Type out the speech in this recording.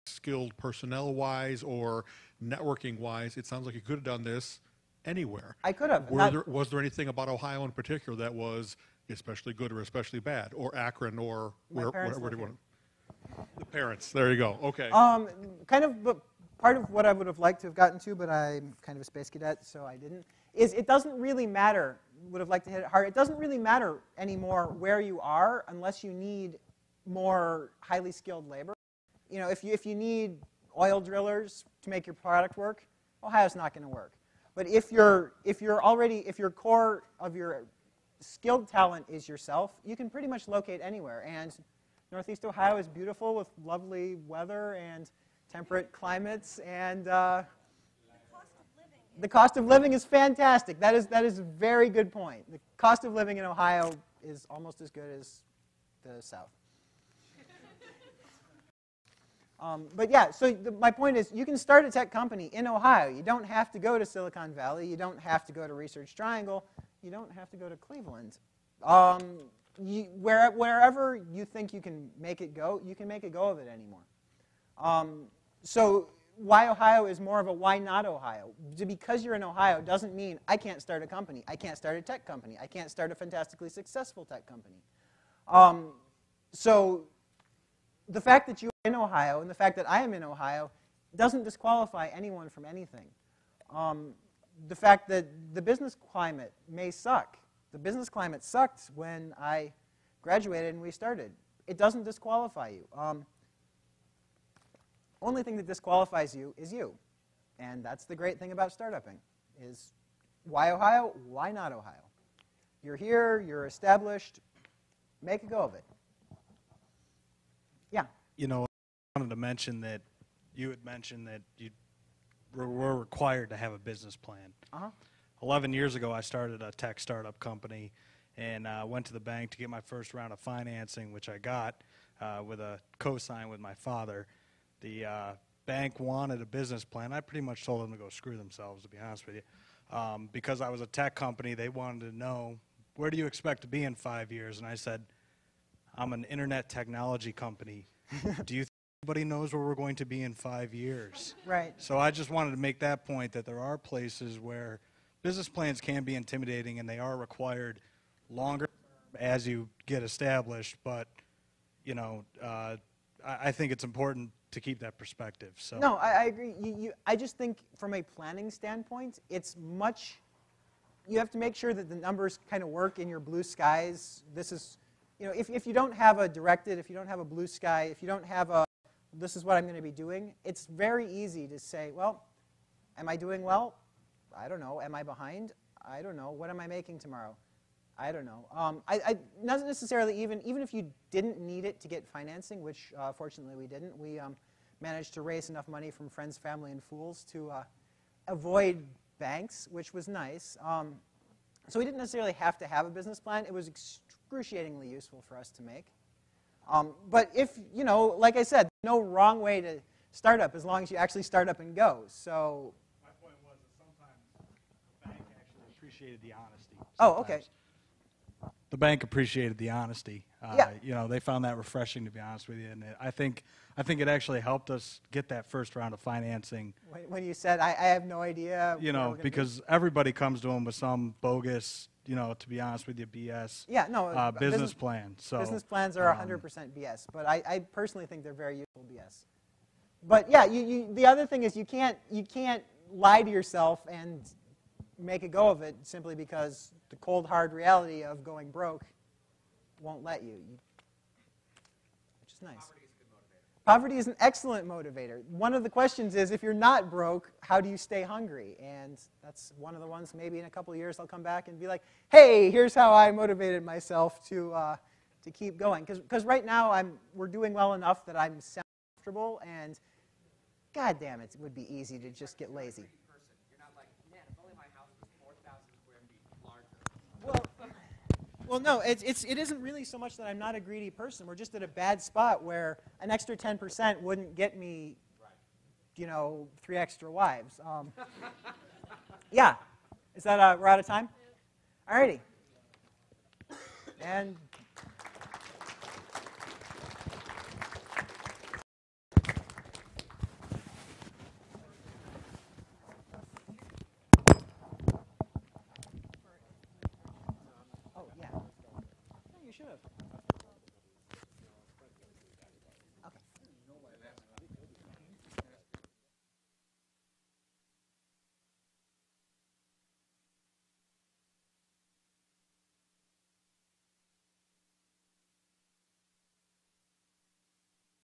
skilled personnel-wise or networking-wise, it sounds like you could have done this anywhere. I could have. Was there anything about Ohio in particular that was especially good or especially bad, or Akron, or where do you want? The parents. There you go. Okay. Kind of, but part of what I would have liked to have gotten to, but I'm kind of a space cadet, so I didn't, is it doesn't really matter. Would have liked to hit it hard. It doesn't really matter anymore where you are unless you need more highly skilled labor. You know, if you need oil drillers to make your product work, Ohio's not going to work. But if your core of your skilled talent is yourself, you can pretty much locate anywhere. And Northeast Ohio is beautiful with lovely weather and temperate climates, and the cost of living is fantastic. That is a very good point. The cost of living in Ohio is almost as good as the South. But yeah, so my point is you can start a tech company in Ohio. You don't have to go to Silicon Valley. You don't have to go to Research Triangle. You don't have to go to Cleveland. Wherever you think you can make it go, you can make a go of it anymore. So why Ohio is more of a why not Ohio. Because you're in Ohio doesn't mean I can't start a company. I can't start a tech company. I can't start a fantastically successful tech company. So the fact that you're in Ohio and the fact that I am in Ohio doesn't disqualify anyone from anything. The fact that the business climate may suck. The business climate sucked when I graduated and we started. It doesn't disqualify you. Only thing that disqualifies you is you. And that's the great thing about startupping, is why Ohio? Why not Ohio? You're here, you're established, make a go of it. Yeah? You know, I wanted to mention that you had mentioned that you were required to have a business plan. 11 years ago, I started a tech startup company and went to the bank to get my first round of financing, which I got with a co-sign with my father. The bank wanted a business plan. I pretty much told them to go screw themselves, to be honest with you. Because I was a tech company, they wanted to know, where do you expect to be in 5 years? And I said, I'm an internet technology company. Do you think anybody knows where we're going to be in 5 years? Right. So I just wanted to make that point, that there are places where business plans can be intimidating and they are required longer as you get established. But, you know, I think it's important to keep that perspective. So. No, I agree. I just think from a planning standpoint, it's much, you have to make sure that the numbers kind of work in your blue skies. This is, you know, if you don't have a directed, if you don't have a blue sky, if you don't have a, this is what I'm going to be doing, it's very easy to say, well, am I doing well? I don't know. Am I behind? I don't know. What am I making tomorrow? I don't know. Not necessarily even if you didn't need it to get financing, which fortunately we didn't. We managed to raise enough money from friends, family, and fools to avoid banks, which was nice. So we didn't necessarily have to have a business plan. It was excruciatingly useful for us to make. But if, you know, like I said, no wrong way to start up as long as you actually start up and go. So my point was that sometimes the bank actually appreciated the honesty. Oh, okay. The bank appreciated the honesty. Yeah. You know, they found that refreshing, to be honest with you, and I think it actually helped us get that first round of financing. When you said, I have no idea. You know, because everybody comes to them with some bogus, you know, to be honest with you, BS. Yeah, no. Business plan. So business plans are 100% BS, but I personally think they're very useful BS. But yeah, the other thing is you can't lie to yourself and make a go of it simply because the cold, hard reality of going broke won't let you, which is nice. Poverty is an excellent motivator. One of the questions is, if you're not broke, how do you stay hungry? And that's one of the ones, maybe in a couple of years I'll come back and be like, hey, here's how I motivated myself to keep going. Because right now we're doing well enough that I'm comfortable, and God damn it, it would be easy to just get lazy. Well, no, it isn't really so much that I'm not a greedy person. We're just at a bad spot where an extra 10% wouldn't get me, you know, 3 extra wives. Yeah. Is that, we're out of time? All righty. And should have.